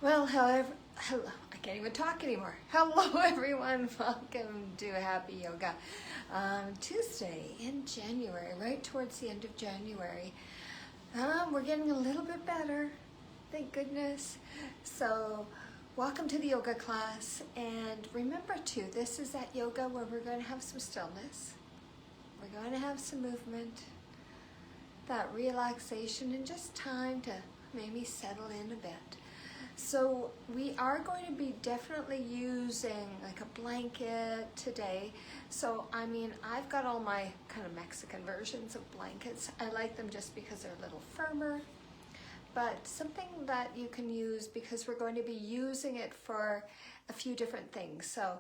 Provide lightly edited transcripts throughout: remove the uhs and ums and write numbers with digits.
Well, hello, I can't even talk anymore. Hello, everyone. Welcome to Happy Yoga. Tuesday in January, right towards the end of January. We're getting a little bit better, thank goodness. So, welcome to the yoga class. And remember, too, this is that yoga where we're going to have some stillness. We're going to have some movement, that relaxation, and just time to maybe settle in a bit. So we are going to be definitely using like a blanket today. So I mean, I've got all my kind of Mexican versions of blankets. I like them just because they're a little firmer, but something that you can use because we're going to be using it for a few different things. So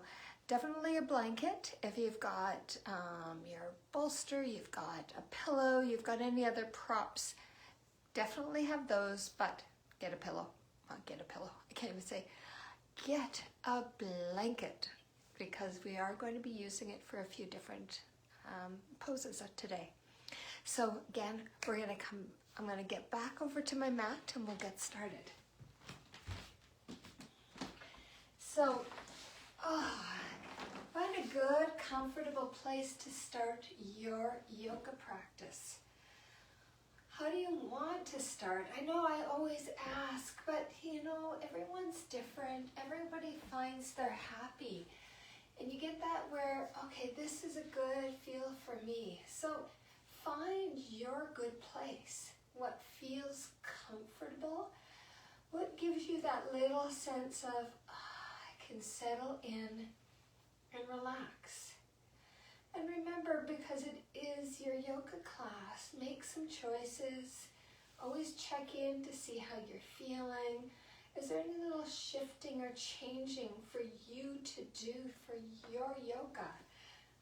definitely a blanket. If you've got your bolster, you've got a pillow, you've got any other props, definitely have those, but get a pillow. Get a pillow. I can't even say get a blanket because we are going to be using it for a few different poses today. So again, I'm going to get back over to my mat and we'll get started. So, find a good, comfortable place to start your yoga practice. How do you want to start? I know I always ask, but everyone's different. Everybody finds they're happy. And you get that where, okay, this is a good feel for me. So find your good place. What feels comfortable? What gives you that little sense of, I can settle in and relax? And remember, because it is your yoga class, make some choices. Always check in to see how you're feeling. Is there any little shifting or changing for you to do for your yoga?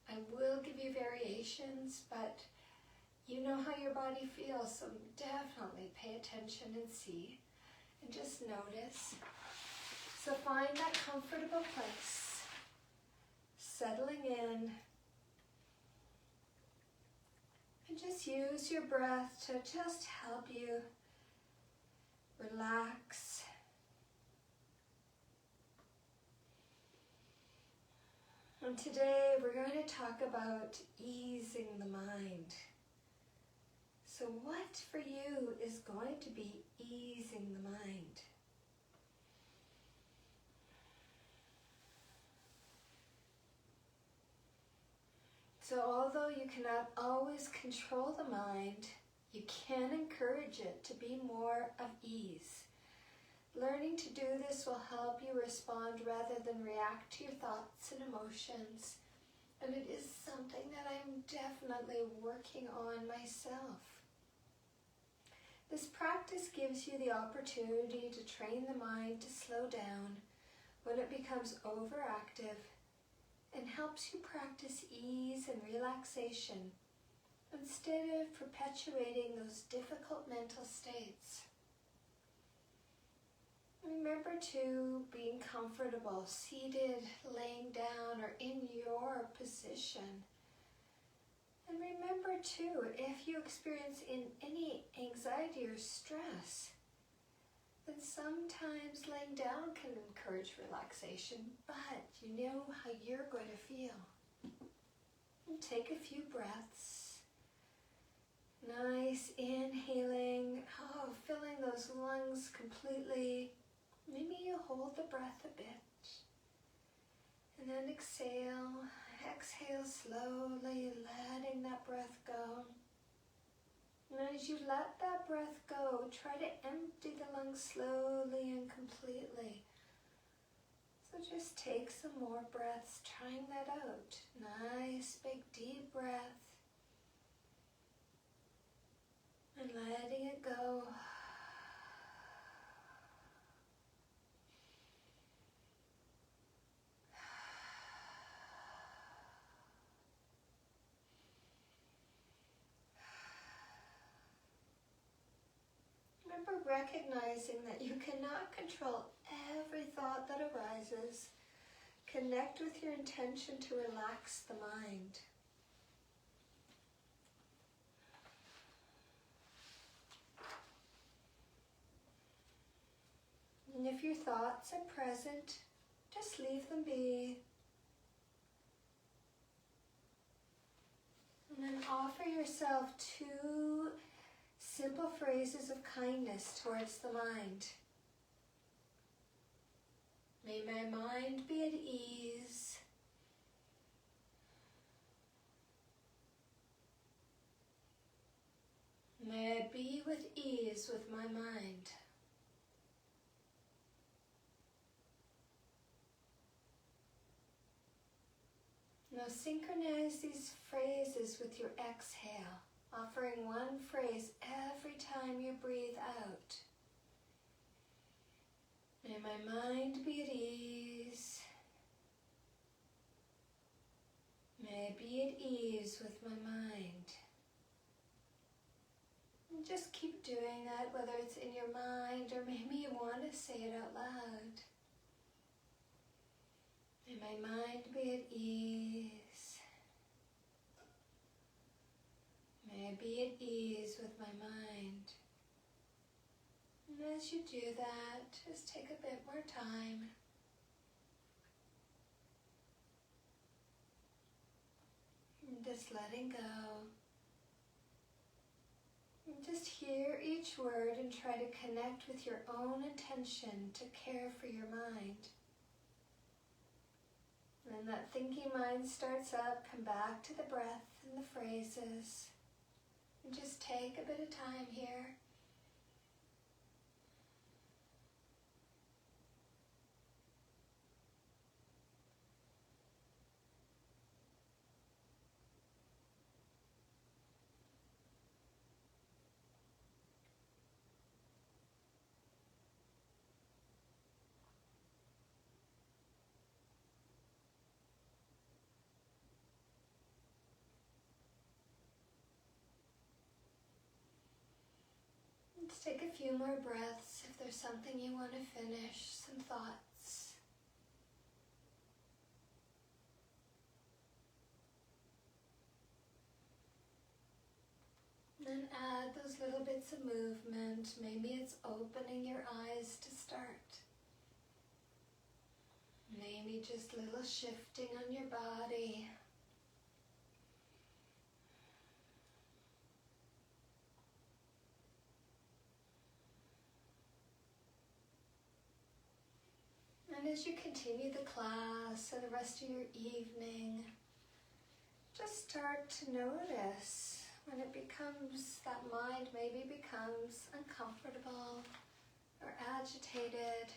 I will give you variations, but you know how your body feels, so definitely pay attention and see. And just notice. So find that comfortable place. Settling in. And just use your breath to just help you relax. And today we're going to talk about easing the mind. So what for you is going to be easing the mind? So although you cannot always control the mind, you can encourage it to be more of ease. Learning to do this will help you respond rather than react to your thoughts and emotions. And it is something that I'm definitely working on myself. This practice gives you the opportunity to train the mind to slow down when it becomes overactive, and helps you practice ease and relaxation instead of perpetuating those difficult mental states. Remember to being comfortable, seated, laying down, or in your position. And remember too, if you experience any anxiety or stress, then sometimes laying down can encourage relaxation, but you know how you're going to feel. And take a few breaths. Nice inhaling, filling those lungs completely. Maybe you hold the breath a bit. And then exhale. Exhale slowly, letting that breath go. And as you let that breath go, try to empty the lungs slowly and completely. So just take some more breaths, trying that out. Nice, big, deep breath. And letting it go. Remember recognizing that you cannot control every thought that arises. Connect with your intention to relax the mind. And if your thoughts are present, just leave them be. And then offer yourself 2 simple phrases of kindness towards the mind. May my mind be at ease. May I be with ease with my mind. Now synchronize these phrases with your exhale, offering 1 phrase every time you breathe out. May my mind be at ease. May I be at ease with my mind. And just keep doing that, whether it's in your mind or maybe you want to say it out loud. May my mind be at ease. May I be at ease with my mind. And as you do that, just take a bit more time. And just letting go. And just hear each word and try to connect with your own intention to care for your mind. When that thinking mind starts up, come back to the breath and the phrases. And just take a bit of time here. Let's take a few more breaths if there's something you want to finish, some thoughts. Then add those little bits of movement. Maybe it's opening your eyes to start. Maybe just a little shifting on your body. And as you continue the class or the rest of your evening, just start to notice when it becomes, that mind maybe becomes uncomfortable or agitated.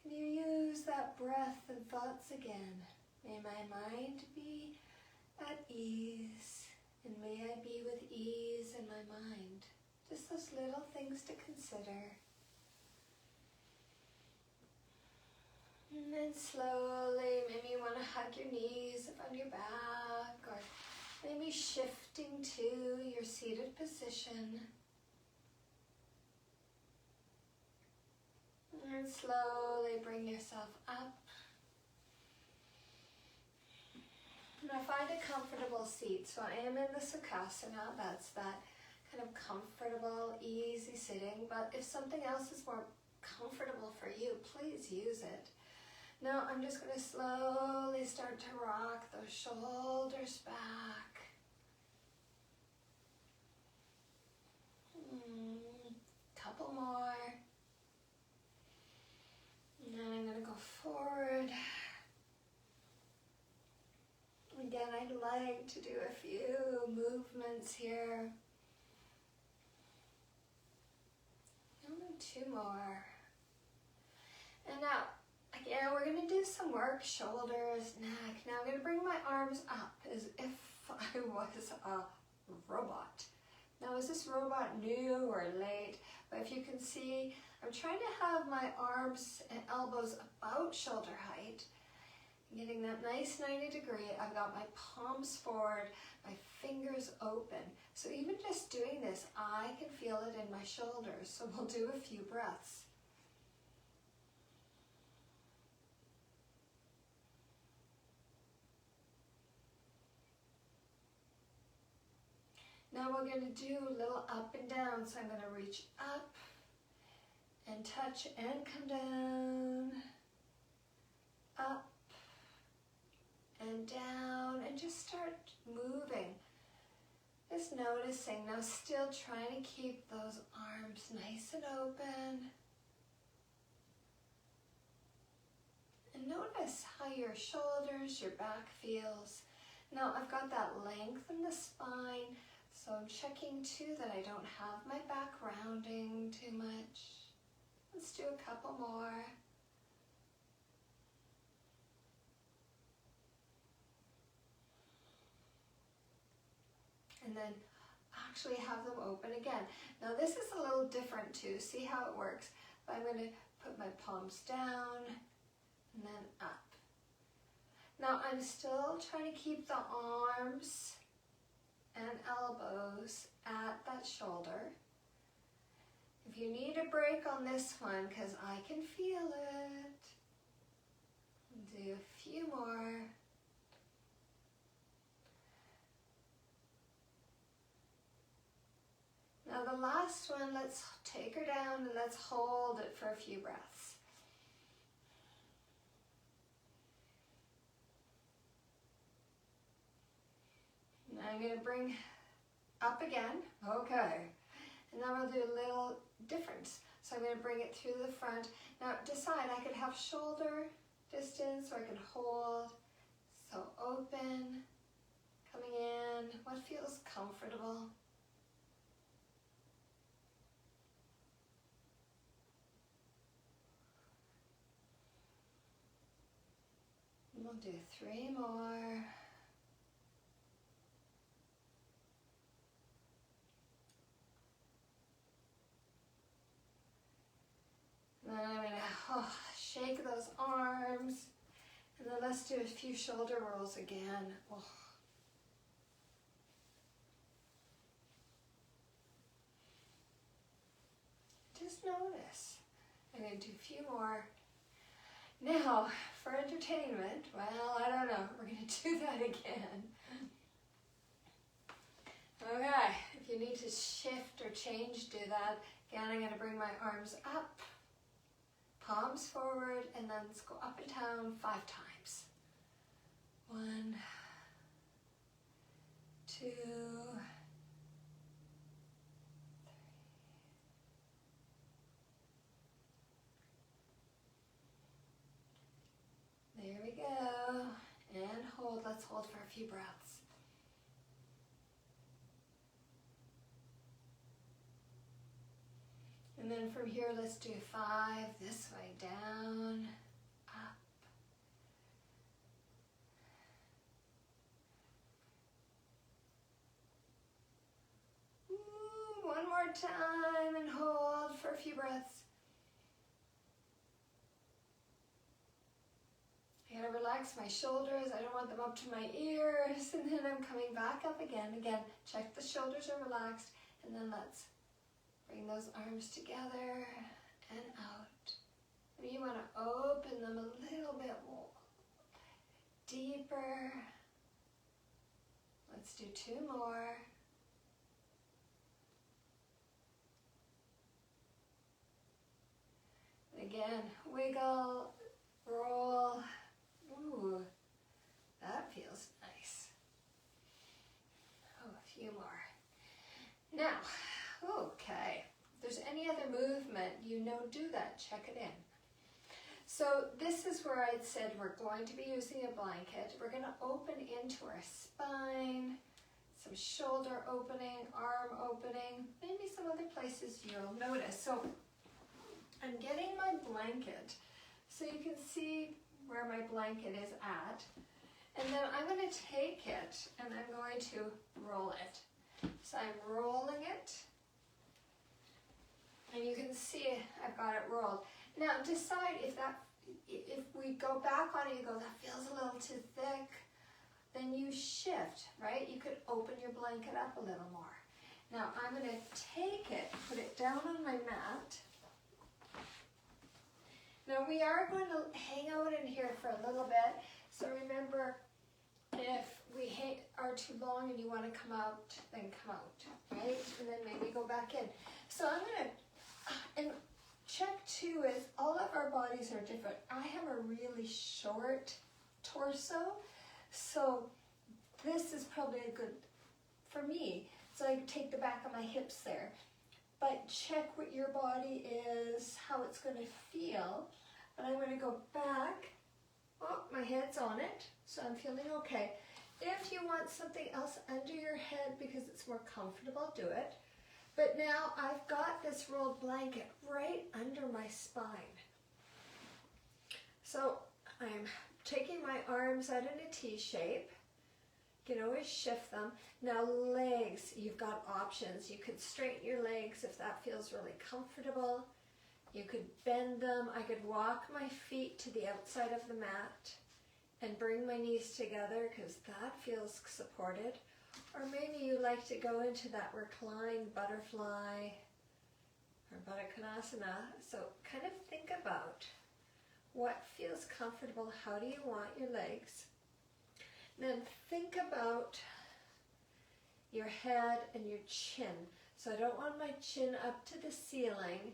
Can you use that breath and thoughts again? May my mind be at ease, and may I be with ease in my mind. Just those little things to consider. And then slowly, maybe you want to hug your knees up on your back, or maybe shifting to your seated position. And slowly bring yourself up. Now find a comfortable seat. So I am in the Sukhasana. That's that kind of comfortable, easy sitting. But if something else is more comfortable for you, please use it. Now I'm just going to slowly start to rock those shoulders back. Couple more. And then I'm going to go forward. Again, I'd like to do a few movements here. Only 2 more. And now, again, we're going to do some work, shoulders, neck. Now I'm going to bring my arms up as if I was a robot. Now, is this robot new or late? But if you can see, I'm trying to have my arms and elbows about shoulder height. Getting that nice 90 degree. I've got my palms forward, my fingers open. So even just doing this, I can feel it in my shoulders. So we'll do a few breaths. Now we're going to do a little up and down. So I'm going to reach up and and touch and come down, up and down, and just start moving. Just noticing, now still trying to keep those arms nice and open. And notice how your shoulders, your back feels. Now I've got that length in the spine, so I'm checking too that I don't have my back rounding too much. Let's do a couple more. And then actually have them open again. Now this is a little different too. See how it works? But I'm going to put my palms down and then up. Now I'm still trying to keep the arms and elbows at that shoulder. If you need a break on this one, because I can feel it, do a few more. Now the last one, let's take her down and let's hold it for a few breaths. Now I'm going to bring up again. Okay. And then we'll do a little difference. So I'm going to bring it through the front. Now decide, I could have shoulder distance or I could hold. So open, coming in, what feels comfortable. We'll do 3 more. Then I'm going to shake those arms. And then let's do a few shoulder rolls again. Oh. Just notice. I'm going to do a few more. Now, for entertainment, well, I don't know. We're going to do that again. Okay, if you need to shift or change, do that. Again, I'm going to bring my arms up, palms forward, and then let's go up and down 5 times. 1, 2, 3. There we go. And hold. Let's hold for a few breaths. And then from here, let's do 5 this way, down, up. One more time and hold for a few breaths. I gotta relax my shoulders. I don't want them up to my ears. And then I'm coming back up again. Again, check the shoulders are relaxed. And then let's bring those arms together and out. And you want to open them a little bit more, deeper. Let's do 2 more. Again, wiggle, roll. Ooh, that feels nice. Oh, a few more. Now, okay, if there's any other movement, do that, check it in. So this is where I'd said we're going to be using a blanket. We're going to open into our spine, some shoulder opening, arm opening, maybe some other places you'll notice. So I'm getting my blanket so you can see where my blanket is at. And then I'm going to take it and I'm going to roll it. So I'm rolling it. And you can see I've got it rolled. Now decide if we go back on it, you go, that feels a little too thick, then you shift, right? You could open your blanket up a little more. Now I'm going to take it, put it down on my mat. Now we are going to hang out in here for a little bit. So remember, if we are too long and you want to come out, then come out, right? And then maybe go back in. So I'm going to, and check too is all of our bodies are different. I have a really short torso, so this is probably a good, for me, so I take the back of my hips there. But check what your body is, how it's going to feel. And I'm going to go back. Oh, my head's on it, so I'm feeling okay. If you want something else under your head because it's more comfortable, do it. But now I've got this rolled blanket right under my spine. So I'm taking my arms out in a T shape. You can always shift them. Now legs, you've got options. You could straighten your legs if that feels really comfortable. You could bend them. I could walk my feet to the outside of the mat and bring my knees together because that feels supported. Or maybe you like to go into that reclined butterfly or Baddha Konasana. So kind of think about what feels comfortable. How do you want your legs? Then think about your head and your chin. So I don't want my chin up to the ceiling.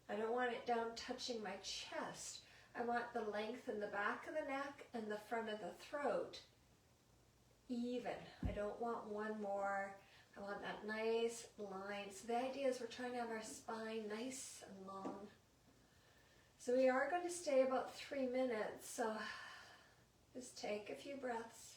I don't want it down touching my chest. I want the length in the back of the neck and the front of the throat even. I don't want one more. I want that nice line. So the idea is we're trying to have our spine nice and long. So we are going to stay about 3 minutes. So just take a few breaths.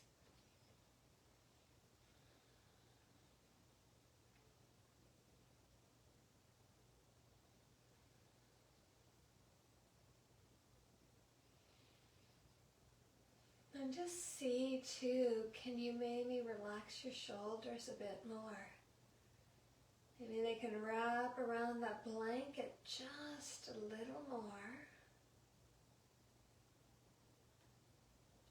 And just see too, can you maybe relax your shoulders a bit more? Maybe they can wrap around that blanket just a little more.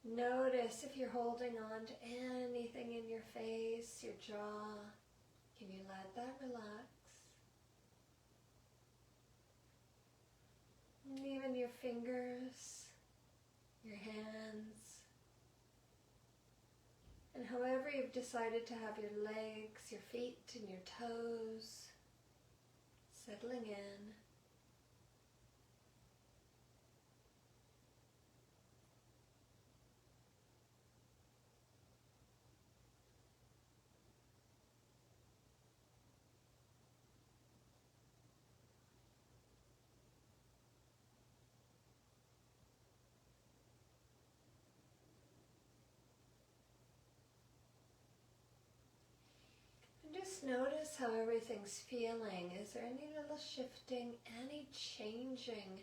Notice if you're holding on to anything in your face, your jaw. Can you let that relax? And even your fingers, your hands. And however you've decided to have your legs, your feet and your toes settling in. Just notice how everything's feeling. Is there any little shifting, any changing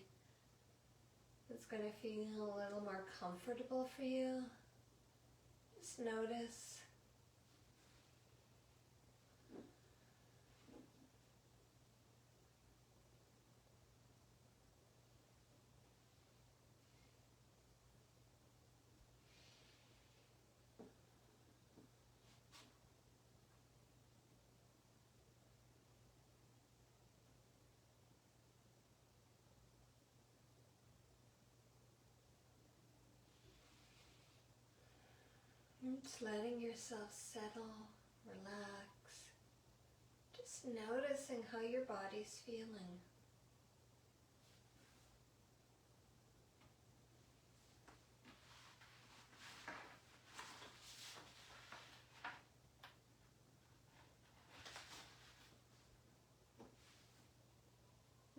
that's going to feel a little more comfortable for you? Just notice. Just letting yourself settle, relax. Just noticing how your body's feeling.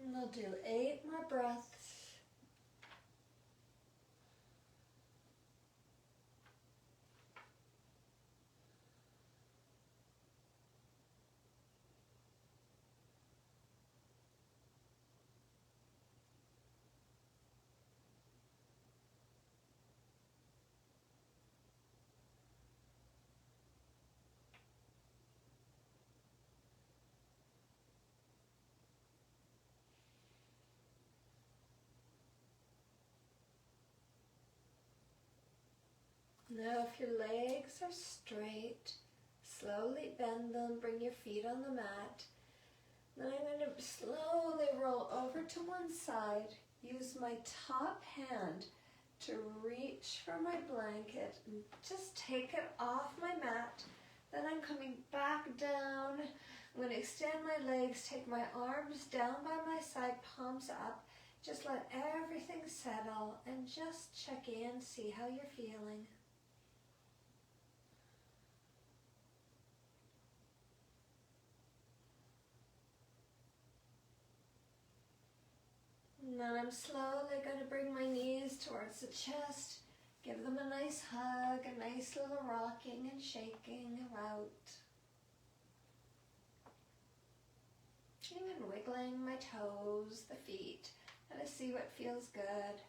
And we'll do 8 more breaths. Now if your legs are straight, slowly bend them, bring your feet on the mat. Then I'm going to slowly roll over to one side, use my top hand to reach for my blanket and just take it off my mat. Then I'm coming back down I'm going to extend my legs, take my arms down by my side, palms up. Just let everything settle and just check in, see how you're feeling. And then I'm slowly going to bring my knees towards the chest. Give them a nice hug, a nice little rocking and shaking about. Even wiggling my toes, the feet, and to see what feels good.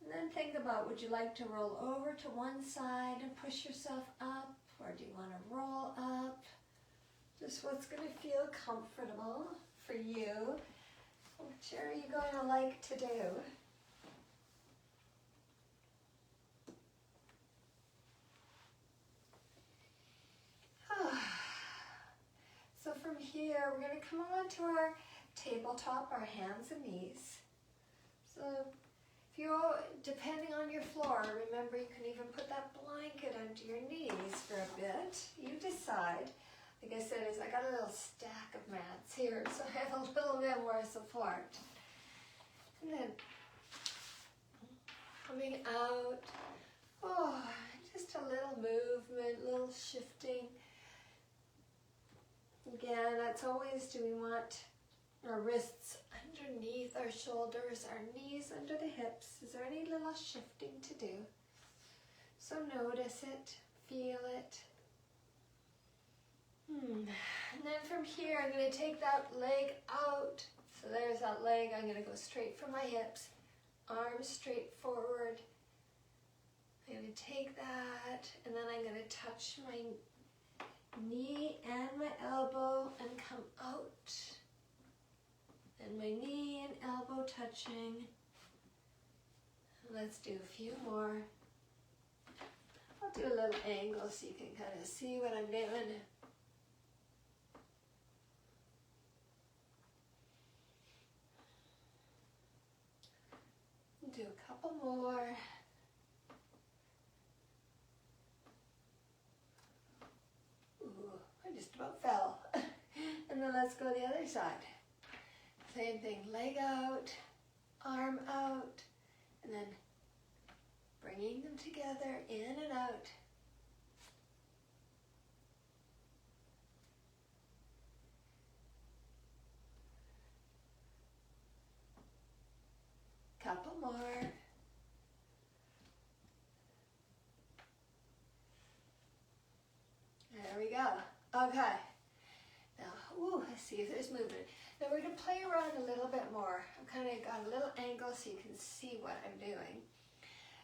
And then think about, would you like to roll over to one side and push yourself up, or do you want to roll up? Just what's going to feel comfortable for you. Which are you going to like to do? So from here, we're going to come on to our tabletop, our hands and knees. So if you, depending on your floor, remember you can even put that blanket under your knees for a bit. You decide. Like I said, I got a little stack of mats here, so I have a little bit more support. And then coming out, just a little movement, little shifting. Again, that's always, do we want our wrists underneath our shoulders, our knees under the hips? Is there any little shifting to do? So notice it, feel it. And then from here, I'm going to take that leg out. So there's that leg. I'm going to go straight for my hips, arms straight forward. I'm going to take that, and then I'm going to touch my knee and my elbow and come out. And my knee and elbow touching. Let's do a few more. I'll do a little angle so you can kind of see what I'm doing. Do a couple more. Ooh, I just about fell. And then let's go the other side. Same thing, leg out, arm out, and then bringing them together, in and out. Couple more. There we go. Okay. Now, let's see if there's movement. Now we're going to play around a little bit more. I've kind of got a little angle so you can see what I'm doing.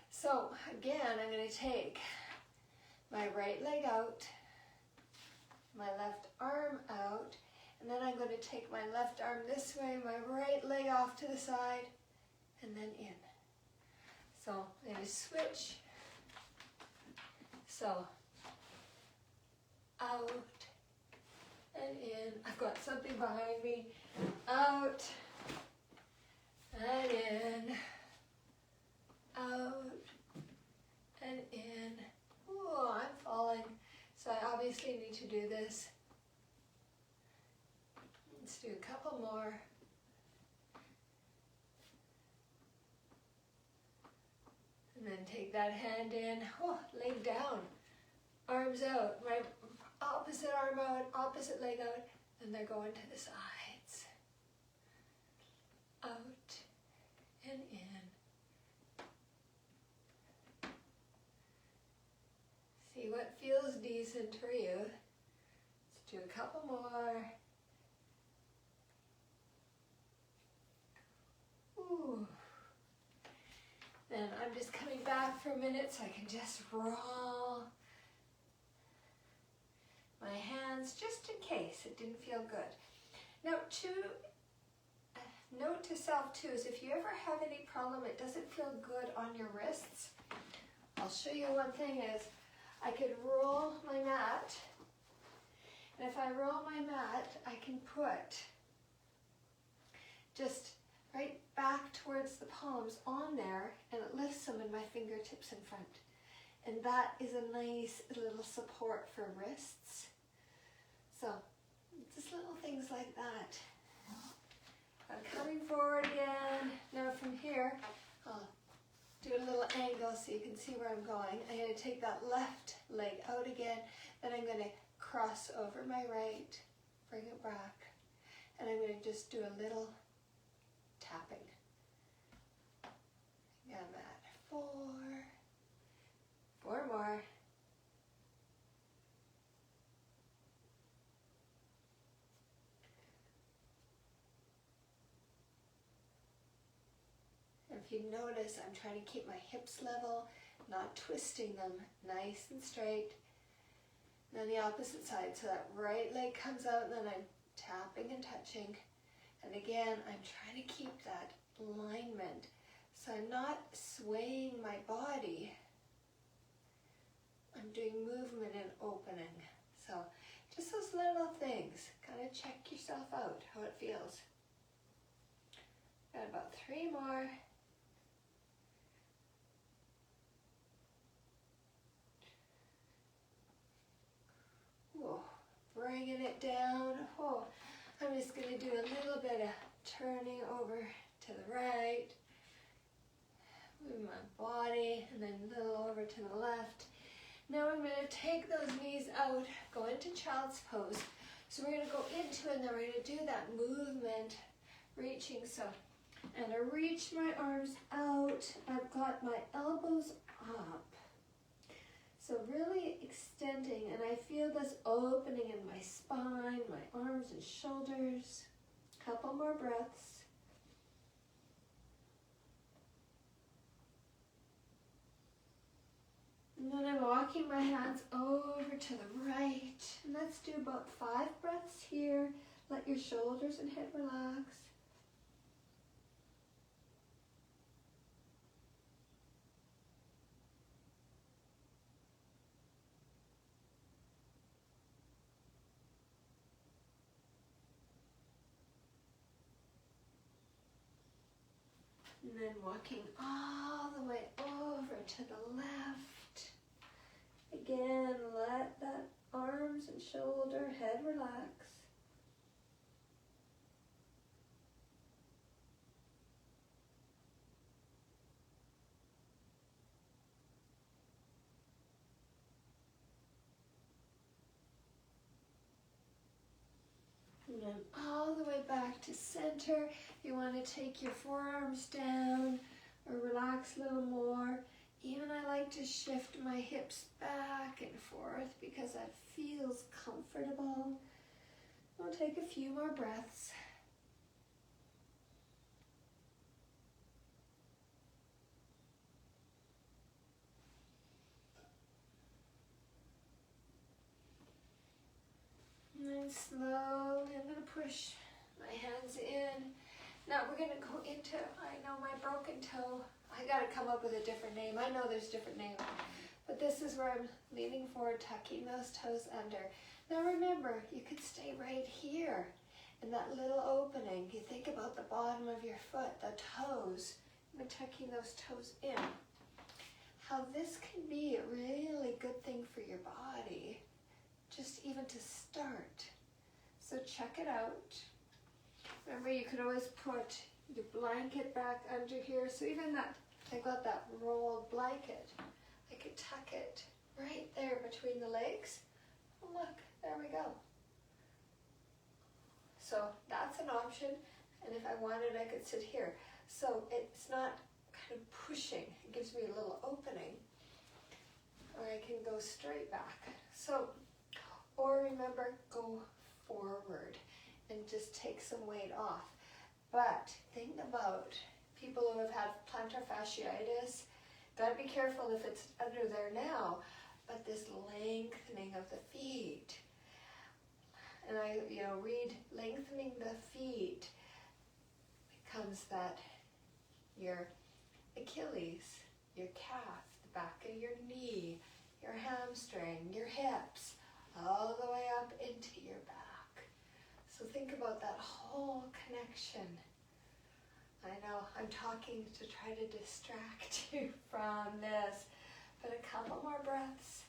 So again, I'm going to take my right leg out, my left arm out, and then I'm going to take my left arm this way, my right leg off to the side, and then in. So I'm going to switch. So out and in. I've got something behind me. Out and in. Out and in. Oh, I'm falling. So I obviously need to do this. Let's do a couple more. And then take that hand in. Leg down. Arms out. My opposite arm out, opposite leg out, and they're going to the sides. Out and in. See what feels decent for you. Let's do a couple more. Ooh. Then I'm just coming back for a minute so I can just roll my hands, just in case it didn't feel good. Now, note to self too is if you ever have any problem, it doesn't feel good on your wrists, I'll show you one thing is, I could roll my mat, and if I roll my mat, I can put just right back towards the palms on there, and it lifts them in my fingertips in front. And that is a nice little support for wrists. So just little things like that. I'm coming forward again. Now from here, I'll do a little angle so you can see where I'm going. I'm going to take that left leg out again, then I'm going to cross over my right, bring it back, and I'm going to just do a little tapping. I'm at 4 more. If you notice, I'm trying to keep my hips level, not twisting them, nice and straight. And then the opposite side, so that right leg comes out and then I'm tapping and touching. And again, I'm trying to keep that alignment. So I'm not swaying my body. I'm doing movement and opening. So just those little things. Kind of check yourself out, how it feels. Got about 3 more. Whoa, bringing it down. Oh, I'm just going to do a little bit of turning over to the right. Move my body and then a little over to the left. Now I'm going to take those knees out, go into child's pose. So we're going to go into it and then we're going to do that movement, reaching. So, and I reach my arms out. I've got my elbows up. So really extending, and I feel this opening in my spine, my arms and shoulders. Couple more breaths. And then I'm walking my hands over to the right. And let's do about 5 breaths here. Let your shoulders and head relax. And then walking all the way over to the left. Again, let that arms and shoulder, head relax. And then all the way back to center. You want to take your forearms down or relax a little more. Even I like to shift my hips back and forth because that feels comfortable. I'll take a few more breaths. And then slowly I'm going to push my hands in. Now we're going to go into, I know my broken toe. I got to come up with a different name. I know there's different names. But this is where I'm leaning forward, tucking those toes under. Now remember, you could stay right here in that little opening. You think about the bottom of your foot, the toes. You've been tucking those toes in. How this can be a really good thing for your body, just even to start. So check it out. Remember, you could always put your blanket back under here. So even that, I got that rolled blanket. I could tuck it right there between the legs. Oh, look, there we go. So that's an option. And if I wanted, I could sit here. So it's not kind of pushing. It gives me a little opening. Or I can go straight back. So, or remember, go forward and just take some weight off. But think about people who have had plantar fasciitis. Gotta be careful if it's under there now, but this lengthening of the feet. And I, read lengthening the feet becomes that your Achilles, your calf, the back of your knee, your hamstring, your hips, all the way up into your back. So think about that whole connection. I know I'm talking to try to distract you from this, but a couple more breaths.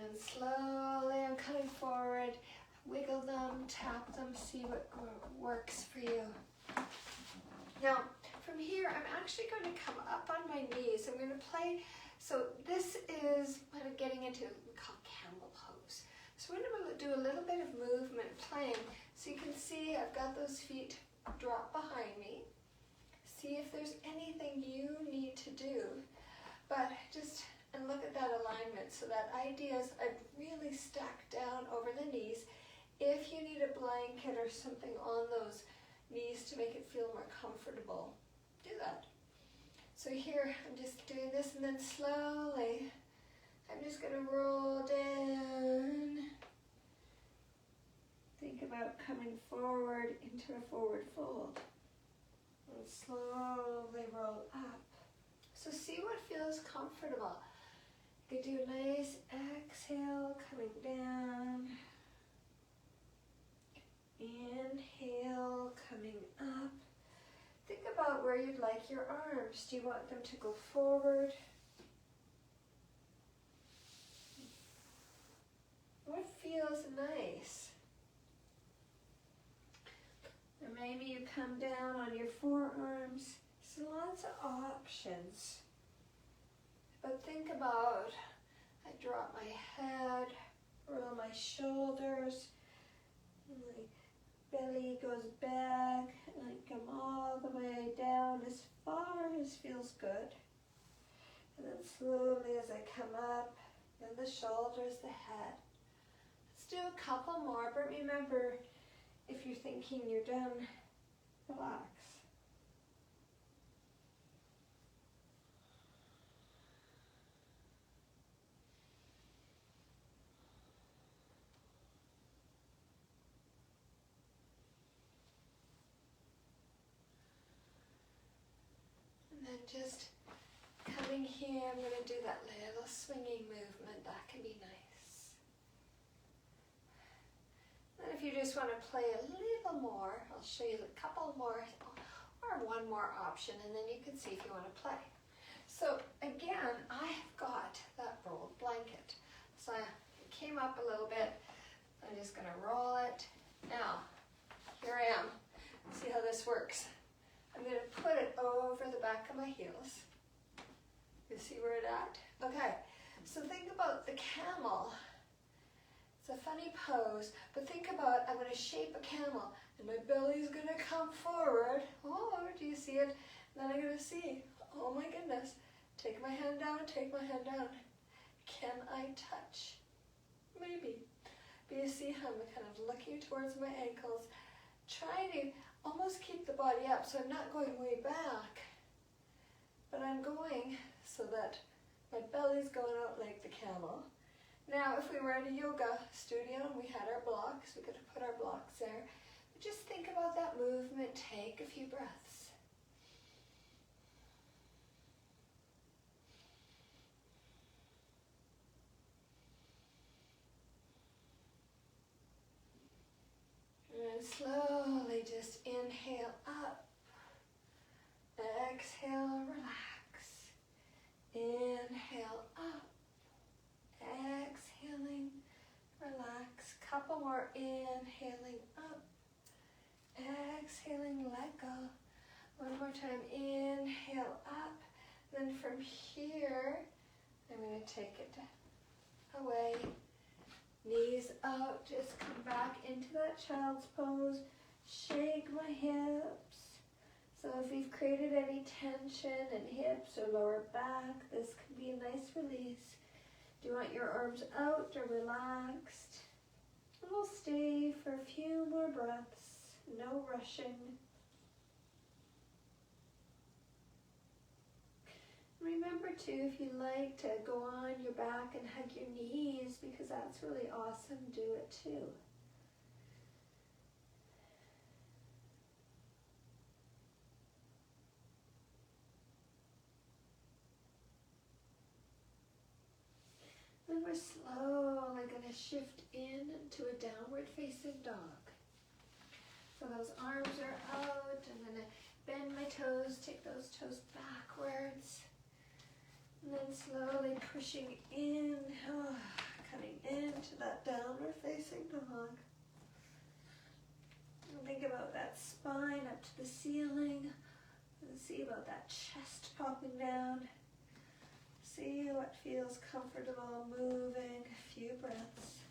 And slowly I'm coming forward. Wiggle them, tap them, see what works for you. Now, from here, I'm actually going to come up on my knees. I'm going to play, so this is what I'm getting into, we call camel pose. So we're going to do a little bit of movement playing. So you can see I've got those feet drop behind me. See if there's anything you need to do. But just, and look at that alignment. So that idea is I've really stacked down over the knees. If you need a blanket or something on those knees to make it feel more comfortable, do that. So here, I'm just doing this, and then slowly, I'm just going to roll down. Think about coming forward into a forward fold. And slowly roll up. So see what feels comfortable. You can do a nice exhale, coming down. Inhale, coming up. Think about where you'd like your arms. Do you want them to go forward? What feels nice? Or maybe you come down on your forearms. So lots of options. But think about, I drop my head, roll my shoulders, my belly goes back, and I come all the way down as far as feels good. And then slowly as I come up, then the shoulders, the head. Let's do a couple more, but remember, if you're thinking you're done, relax. And then just coming here, I'm going to do that little swinging movement. That can be nice. And if you just want to play a little more, I'll show you a couple more or one more option, and then you can see if you want to play. So again, I have got that rolled blanket. So I came up a little bit. I'm just going to roll it. Now, here I am. See how this works. I'm going to put it over the back of my heels. You see where it's at? Okay, so think about the camel. It's a funny pose, but think about, I'm going to shape a camel, and my belly's going to come forward. Oh, do you see it? And then I'm going to see, oh my goodness, take my hand down, take my hand down. Can I touch? Maybe. But you see how I'm kind of looking towards my ankles, trying to almost keep the body up, so I'm not going way back, but I'm going so that my belly's going out like the camel. Now, if we were at a yoga studio and we had our blocks, we could put our blocks there. But just think about that movement. Take a few breaths. And slowly just inhale up. Exhale, relax. Inhale up. Exhaling, relax. Couple more, inhaling up. Exhaling, let go. One more time, inhale up. Then from here, I'm going to take it away. Knees out, just come back into that child's pose. Shake my hips. So if you've created any tension in hips or lower back, this can be a nice release. Do you want your arms out or relaxed? And we'll stay for a few more breaths, no rushing. Remember too, if you like to go on your back and hug your knees, because that's really awesome, do it too. Then we're slowly going to shift into a downward facing dog. So those arms are out. I'm going to bend my toes, take those toes backwards. And then slowly pushing in, coming into that downward facing dog. And think about that spine up to the ceiling. And see about that chest popping down. See what feels comfortable, moving, a few breaths.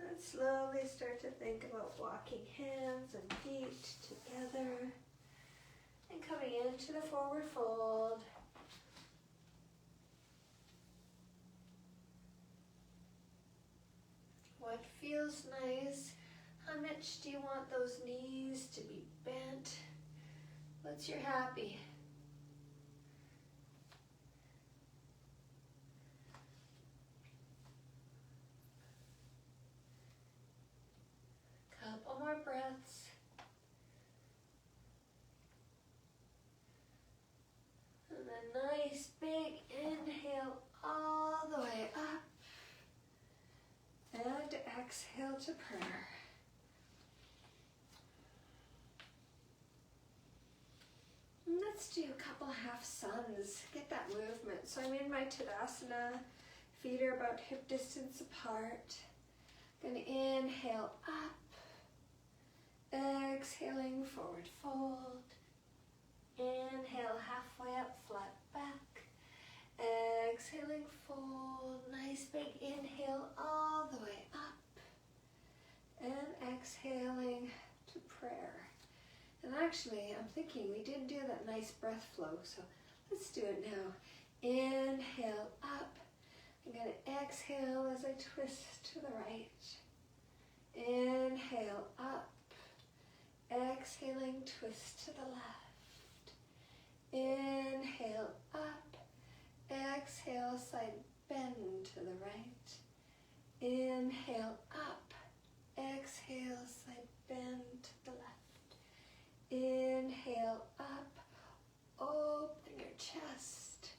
And slowly start to think about walking hands and feet together and coming into the forward fold. What feels nice? How much do you want those knees to be bent? What's your happy? Couple more breaths. And a nice big inhale all the way up. And exhale to prayer. And let's do a couple half suns. Get that movement. So I'm in my Tadasana. Feet are about hip distance apart. Gonna inhale up. Exhaling, forward fold. Inhale, halfway up, flat back. Exhaling, fold. Nice big inhale all the way up. And exhaling to prayer. And actually, I'm thinking we didn't do that nice breath flow, so let's do it now. Inhale up. I'm going to exhale as I twist to the right. Inhale up. Exhaling, twist to the left. Inhale up. Exhale, side bend to the right. Inhale up. Exhale, side bend to the left. Inhale up. Open your chest.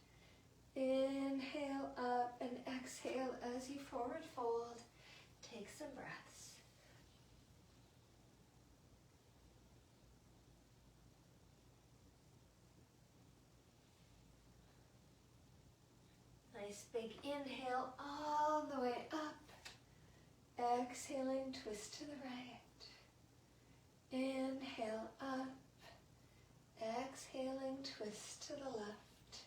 Inhale up and exhale as you forward fold. Take some breaths. Nice big inhale all the way up. Exhaling, twist to the right. Inhale up. Exhaling, twist to the left.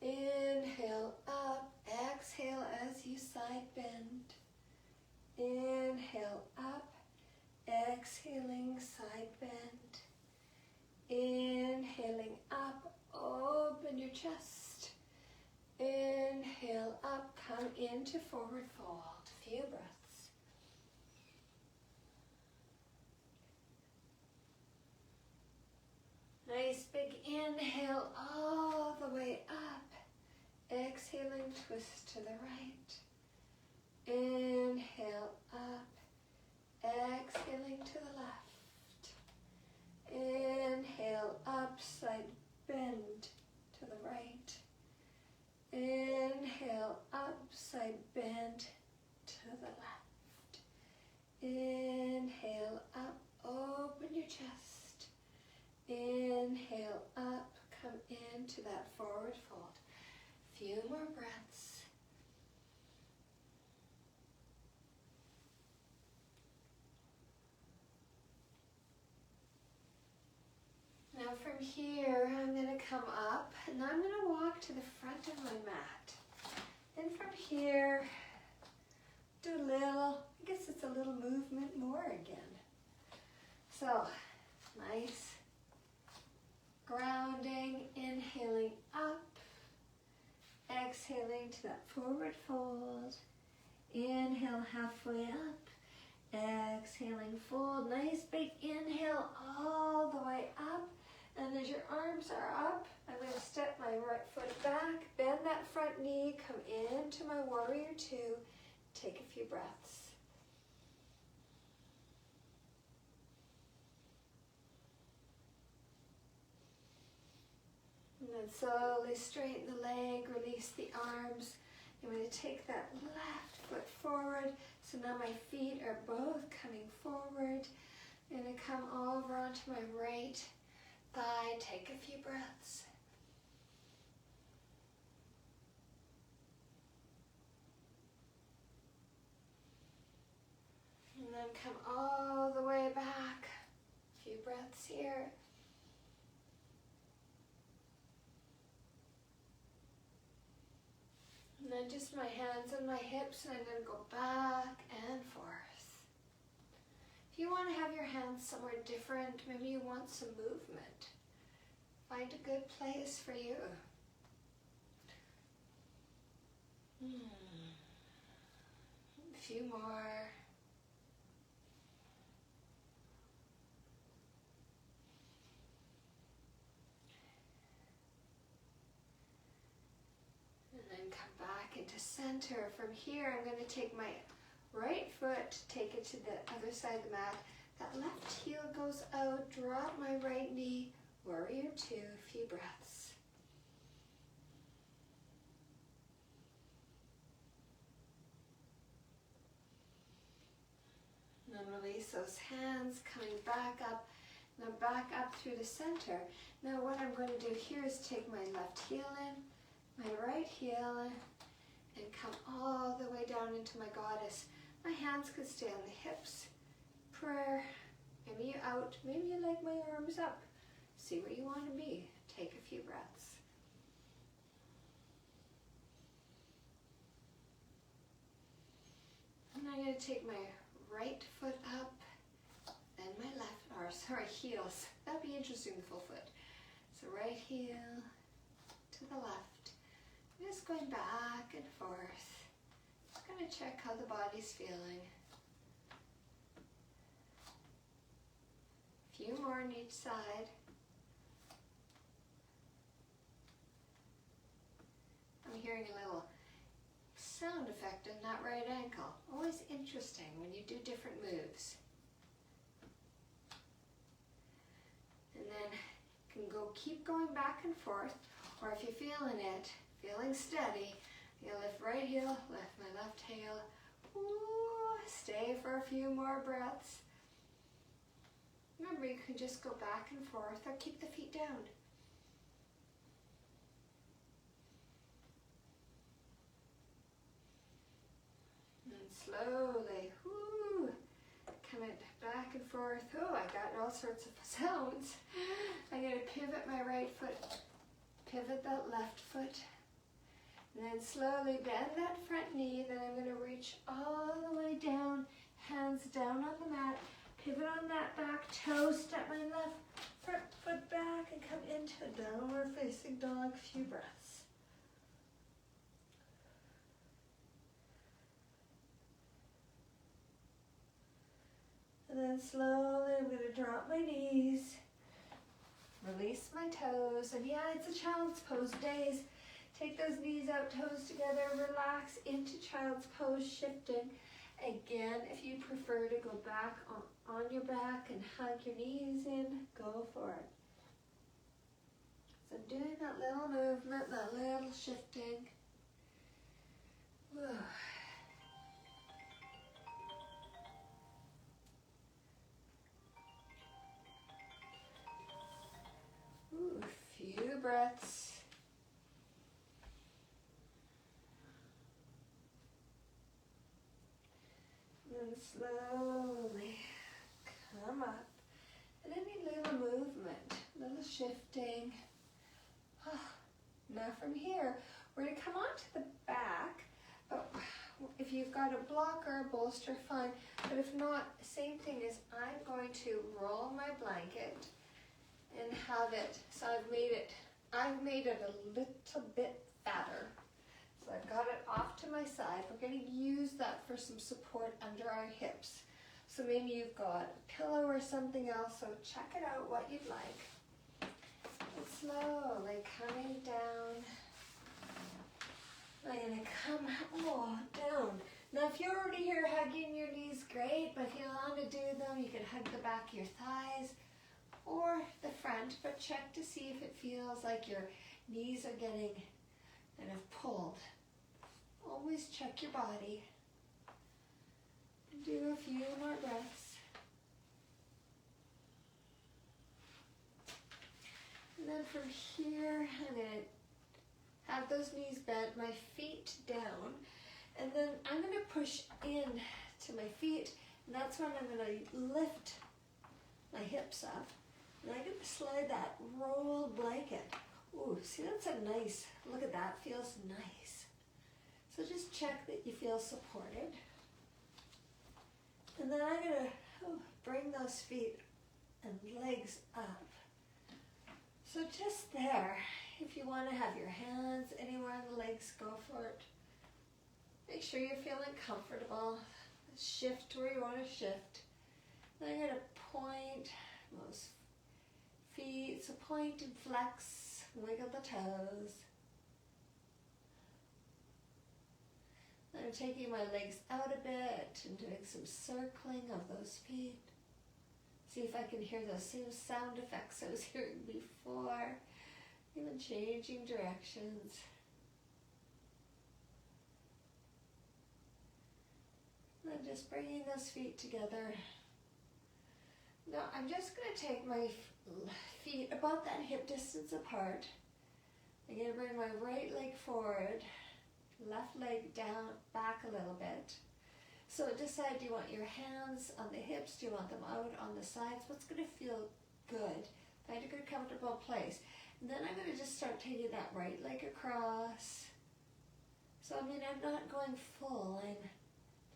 Inhale up. Exhale as you side bend. Inhale up. Exhaling, side bend. Inhaling up. Open your chest. Inhale up, come into forward fold. Few breaths. Nice big inhale all the way up. Exhaling, twist to the right. Inhale up. Exhaling to the left. Inhale up, side bend to the right. Inhale up, side bend to the left. Inhale up, open your chest. Inhale up, come into that forward fold. Few more breaths. Now from here, I'm going to come up and I'm going to walk to the front of my mat. And from here, do a little, I guess it's a little movement more again. So, nice grounding, inhaling up, exhaling to that forward fold. Inhale halfway up, exhaling fold. Nice big inhale all the way up. And as your arms are up, I'm going to step my right foot back, bend that front knee, come into my warrior two, take a few breaths. And then slowly straighten the leg, release the arms. I'm going to take that left foot forward. So now my feet are both coming forward. I'm going to come over onto my right thigh. Take a few breaths. And then come all the way back. A few breaths here. And then just my hands on my hips, and I'm going to go back and forth. If you want to have your hands somewhere different, maybe you want some movement, find a good place for you. A few more. And then come back into center. From here, I'm going to take my right foot, take it to the other side of the mat. That left heel goes out, drop my right knee, warrior two, a few breaths. And then release those hands, coming back up. Now back up through the center. Now what I'm going to do here is take my left heel in, my right heel in, and come all the way down into my goddess. My hands could stay on the hips. Prayer. Maybe you out. Maybe you like my arms up. See where you want to be. Take a few breaths. And I'm going to take my right foot up, then my left, or sorry, heels. That'd be interesting, the full foot. So right heel to the left. Just going back and forth. Just going to check how the body's feeling. A few more on each side. I'm hearing a little sound effect in that right ankle. Always interesting when you do different moves. And then you can keep going back and forth, or if you're feeling it, feeling steady, you lift right heel, lift my left heel. Ooh, stay for a few more breaths. Remember, you can just go back and forth or keep the feet down. And slowly, coming back and forth. Oh, I got all sorts of sounds. I'm going to pivot my right foot, pivot that left foot, and then slowly bend that front knee. Then I'm going to reach all the way down, hands down on the mat, pivot on that back toe, step my left front foot back, and come into a downward facing dog. A few breaths. And then slowly I'm going to drop my knees, release my toes, and yeah, it's a child's pose days. Take those knees out, toes together, relax into child's pose, shifting. Again, if you prefer to go back on your back and hug your knees in, go for it. So doing that little movement, that little shifting. Whew. Ooh, a few breaths. And slowly come up. And any little movement, little shifting. Now from here, we're going to come onto the back. But if you've got a block or a bolster, fine. But if not, same thing is I'm going to roll my blanket and have it, so I've made it a little bit fatter. So I've got it off to my side. We're going to use that for some support under our hips. So maybe you've got a pillow or something else, so check it out what you'd like. And slowly coming down. I'm going to come down. Now if you're already here hugging your knees, great, but if you want to do them, you can hug the back of your thighs or the front, but check to see if it feels like your knees are getting kind of pulled. Always check your body. Do a few more breaths. then from here, I'm going to have those knees bent, my feet down, and then I'm going to push in to my feet, and that's when I'm going to lift my hips up, and I'm going to slide that roll blanket. Ooh, see, that's a nice, look at that, feels nice. So just check that you feel supported. And then I'm going to bring those feet and legs up. So just there, if you want to have your hands anywhere on the legs, go for it. Make sure you're feeling comfortable. Shift where you want to shift. Then I'm going to point those feet, so point and flex, wiggle the toes. I'm taking my legs out a bit and doing some circling of those feet. See if I can hear those same sound effects I was hearing before, even changing directions. And then just bringing those feet together. Now I'm just going to take my feet about that hip distance apart. I'm going to bring my right leg forward, left leg down, back a little bit. So decide, do you want your hands on the hips? Do you want them out on the sides? What's going to feel good? Find a good comfortable place. And then I'm going to just start taking that right leg across. So I mean, I'm not going full, I'm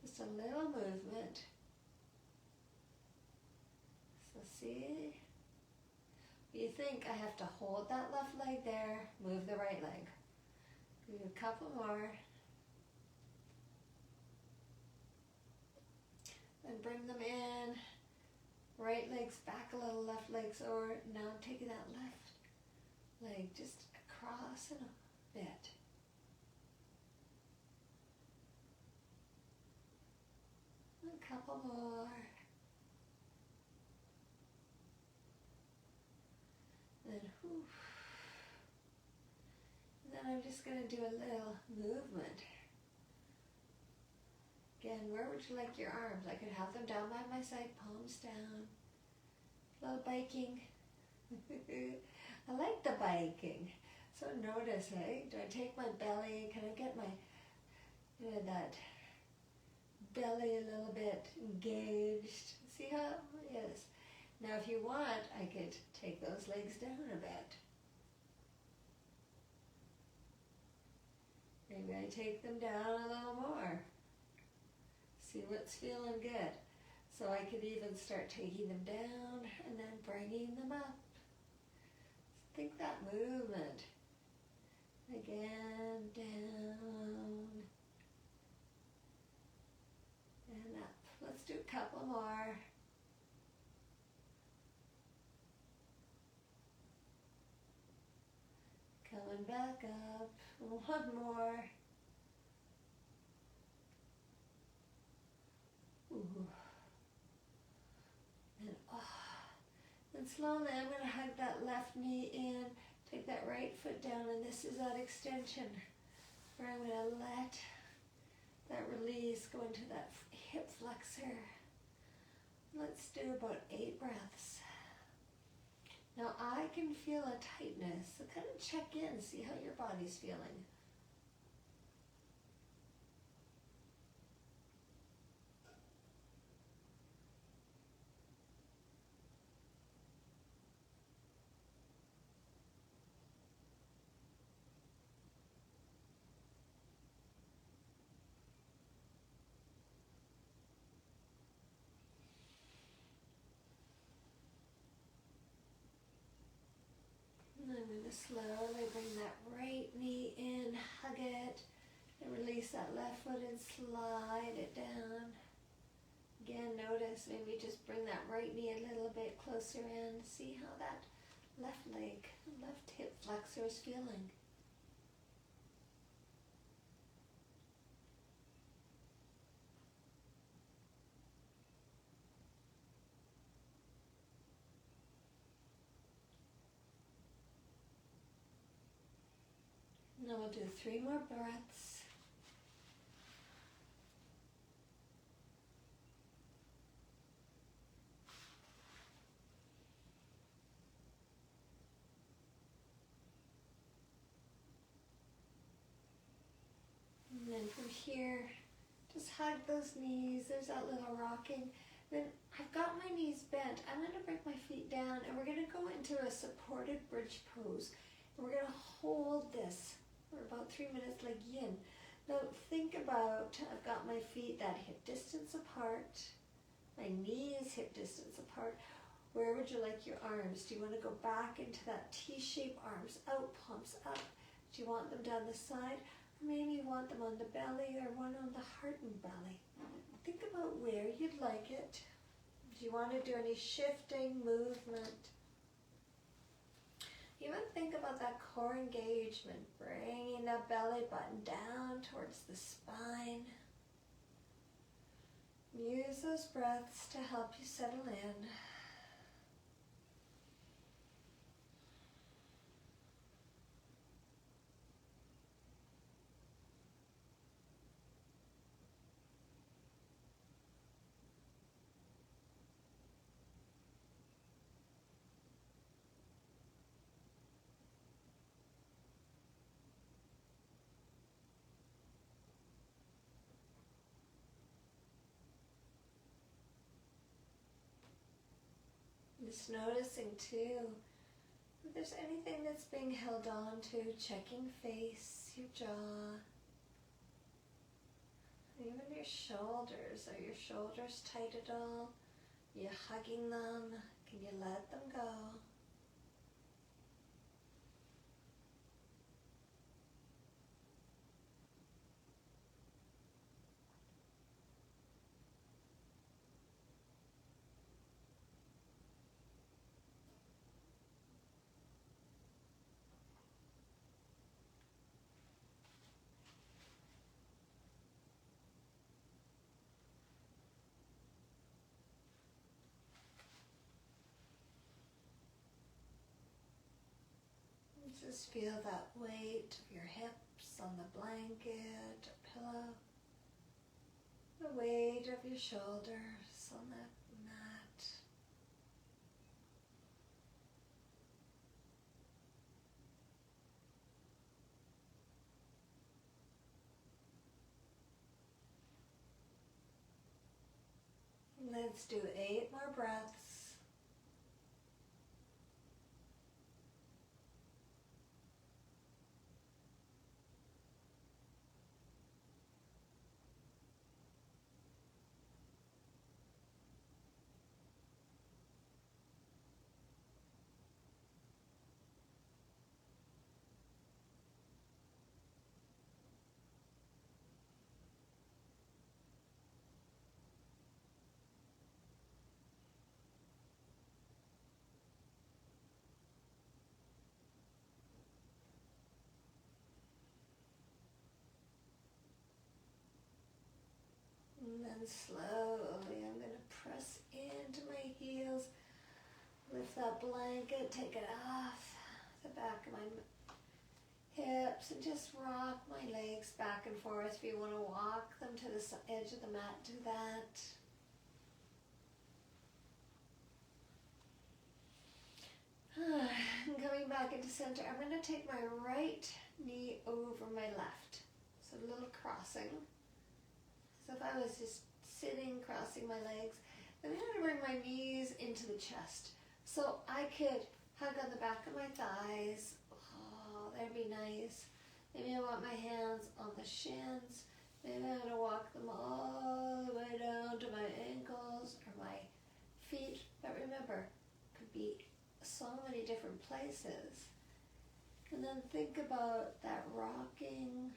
just a little movement. So see? You think I have to hold that left leg there, move the right leg. Do a couple more. Then bring them in. Right leg's back a little, left leg's over. Now I'm taking that left leg just across in a bit. A couple more. Then, whew. And then I'm just going to do a little movement. Again, where would you like your arms? I could have them down by my side, palms down. A little biking. I like the biking. So notice, hey, do I take my belly? Can I get my, that belly a little bit engaged? See how it is? Now if you want, I could take those legs down a bit. Maybe I take them down a little more. See what's feeling good. So I could even start taking them down and then bringing them up. Think that movement. Again, down and up. Let's do a couple more. Coming back up. One more. Ooh. And slowly I'm going to hug that left knee in, take that right foot down, and this is that extension where I'm going to let that release go into that hip flexor. Let's do about 8 breaths. Now I can feel a tightness, so kind of check in, see how your body's feeling. And I'm going to slowly bring that right knee in, hug it, and release that left foot and slide it down. Again, notice, maybe just bring that right knee a little bit closer in. See how that left leg, left hip flexor is feeling. Now we'll do 3 more breaths. from here. Just hug those knees. There's that little rocking. Then I've got my knees bent. I'm going to bring my feet down and we're going to go into a supported bridge pose. And we're going to hold this for about 3 minutes like yin. Now think about, I've got my feet that hip distance apart, my knees hip distance apart. Where would you like your arms? Do you want to go back into that T-shape, arms out, palms up? Do you want them down the side? Or maybe you want them on the belly or one on the heart and belly. Think about where you'd like it. Do you want to do any shifting, movement? Even think about that core engagement, bringing that belly button down towards the spine. Use those breaths to help you settle in. Just noticing too, if there's anything that's being held on to, checking face, your jaw, even your shoulders. Are your shoulders tight at all? Are you hugging them? Can you let them go? Just feel that weight of your hips on the blanket or pillow. The weight of your shoulders on that mat. Let's do 8 more breaths. And then slowly I'm going to press into my heels, lift that blanket, take it off the back of my hips and just rock my legs back and forth. If you want to walk them to the edge of the mat, do that. And coming back into center, I'm going to take my right knee over my left. So a little crossing. So if I was just sitting, crossing my legs, then I'm going to bring my knees into the chest. So I could hug on the back of my thighs. Oh, that'd be nice. Maybe I want my hands on the shins. Maybe I'm going to walk them all the way down to my ankles or my feet. But remember, it could be so many different places. And then think about that rocking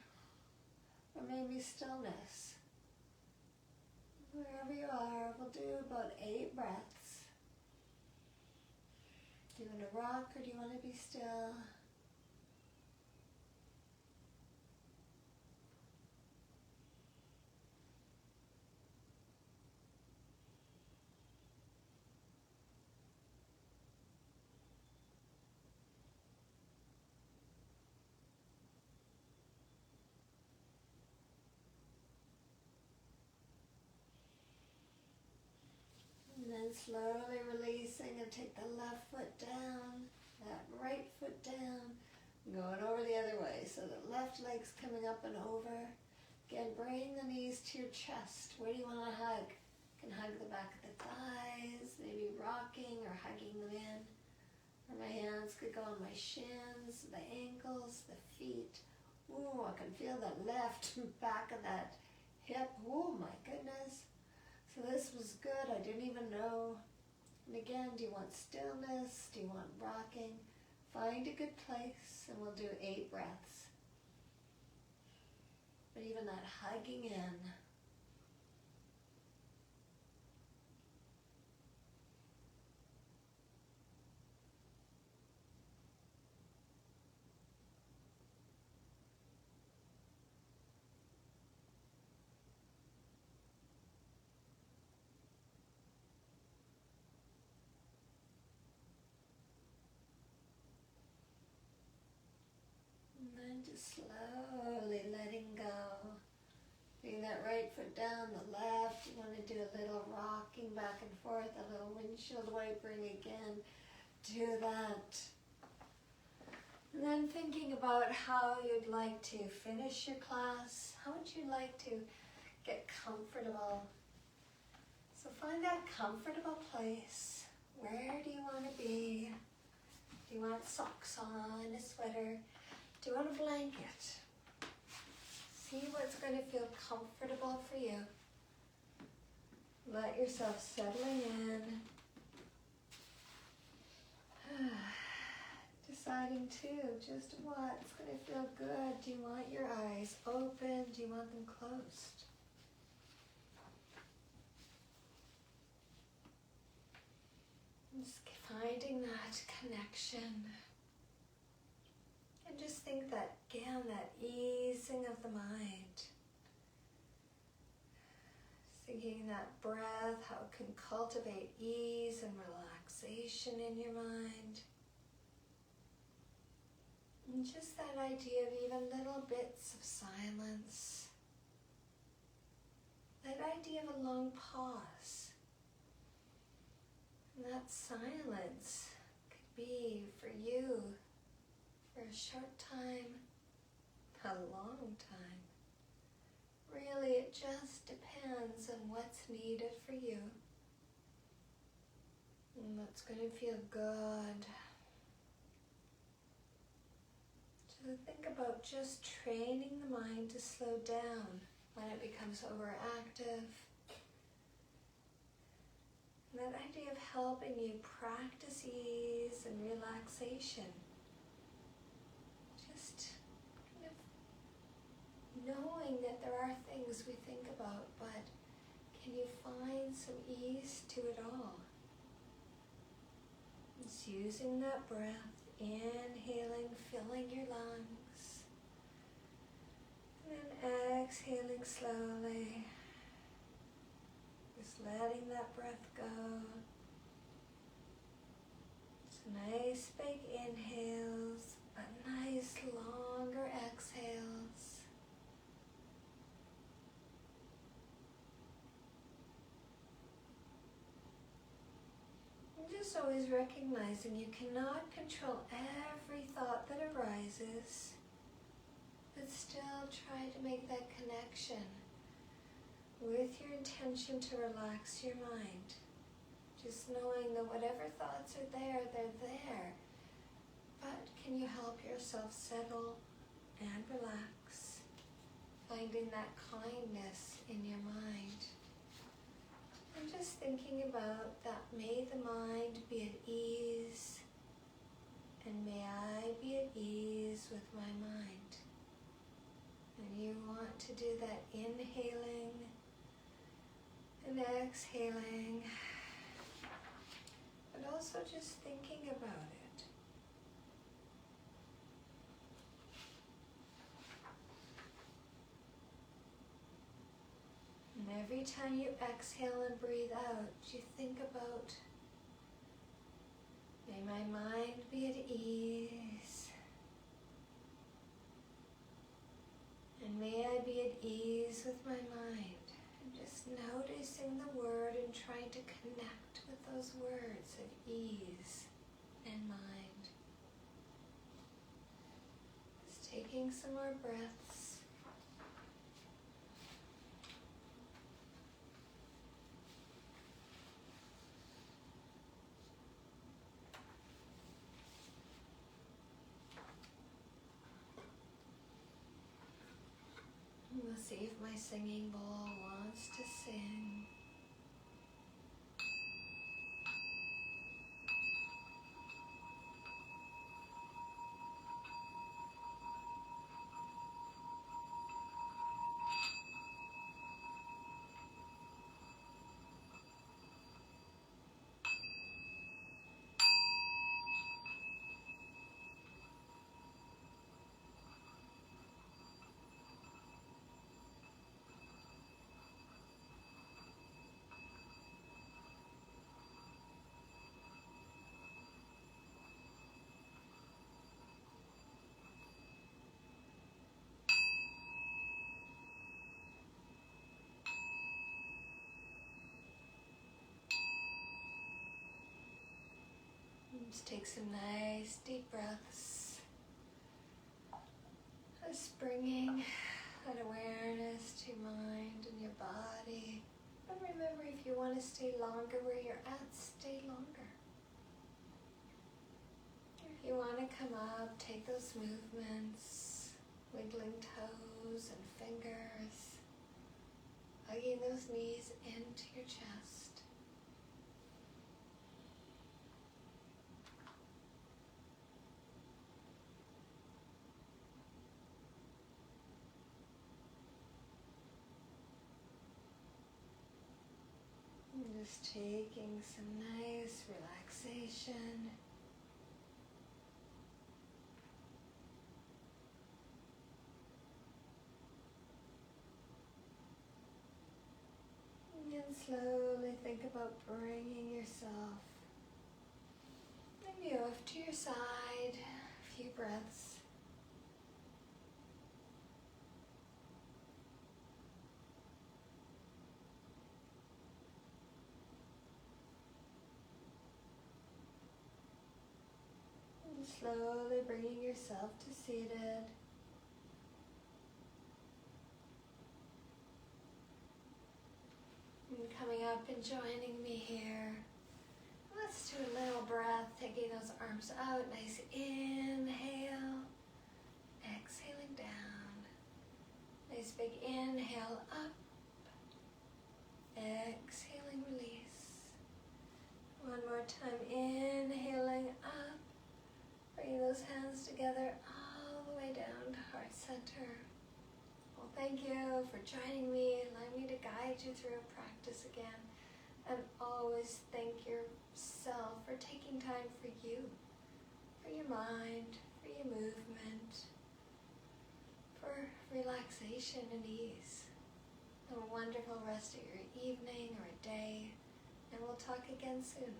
or maybe stillness. Wherever you are, we'll do about 8 breaths. Do you want to rock or do you want to be still? And then slowly releasing and take the left foot down, that right foot down, going over the other way. So the left leg's coming up and over. Again, chest. Where do you want to hug? You can hug the back of the thighs, maybe rocking or hugging them in. Or my hands could go on my shins, the ankles, the feet. Ooh, I can feel the left back of that hip. Oh my goodness. So this was good. I didn't even know. And again, do you want stillness? Do you want rocking? Find a good place, and we'll do 8 breaths. But even that hugging in. And then just slowly letting go. Bring that right foot down, the left. You want to do a little rocking back and forth, a little windshield wipering again. Do that. And then thinking about how you'd like to finish your class. How would you like to get comfortable? So find that comfortable place. Where do you want to be? Do you want socks on, a sweater? Do you want a blanket? See what's going to feel comfortable for you. Let yourself settling in. Deciding too, just what's going to feel good. Do you want your eyes open? Do you want them closed? Just finding that connection. And just think that, again, that easing of the mind. Thinking that breath, how it can cultivate ease and relaxation in your mind. And just that idea of even little bits of silence. That idea of a long pause. And that silence could be for you for a short time, a long time. Really, it just depends on what's needed for you. And what's going to feel good. So think about just training the mind to slow down when it becomes overactive. And that idea of helping you practice ease and relaxation. Just kind of knowing that there are things we think about, but can you find some ease to it all? Just using that breath, inhaling, filling your lungs, and then exhaling slowly. Just letting that breath go. So nice big inhales, but nice longer exhales. And just always recognizing you cannot control every thought that arises, but still try to make that connection with your intention to relax your mind. Just knowing that whatever thoughts are there, they're there. But can you help yourself settle and relax? Finding that kindness in your mind. And just thinking about that, may the mind be at ease, and may I be at ease with my mind. And you want to do that inhaling and exhaling, but also just thinking about it. And every time you exhale and breathe out, you think about, may my mind be at ease, and may I be at ease with my mind. Just noticing the word and trying to connect with those words of ease and mind. Just taking some more breaths. Let's see if my singing bowl wants to sing. Just take some nice deep breaths. Just bringing that awareness to your mind and your body. And remember, if you want to stay longer where you're at, stay longer. If you want to come up, take those movements, wiggling toes and fingers, hugging those knees into your chest. Just taking some nice relaxation. And slowly think about bringing yourself maybe off to your side. A few breaths. Slowly bringing yourself to seated. And coming up and joining me here. Let's do a little breath, taking those arms out. Nice inhale. Exhaling down. Nice big inhale up. Exhaling, release. One more time, inhaling up. Bringing those hands together all the way down to heart center. Well, thank you for joining me, allowing me to guide you through a practice again. And always thank yourself for taking time for you, for your mind, for your movement, for relaxation and ease. Have a wonderful rest of your evening or day, and we'll talk again soon.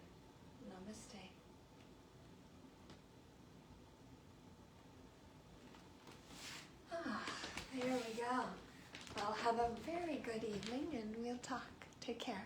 Namaste. There we go. Well, have a very good evening and we'll talk. Take care.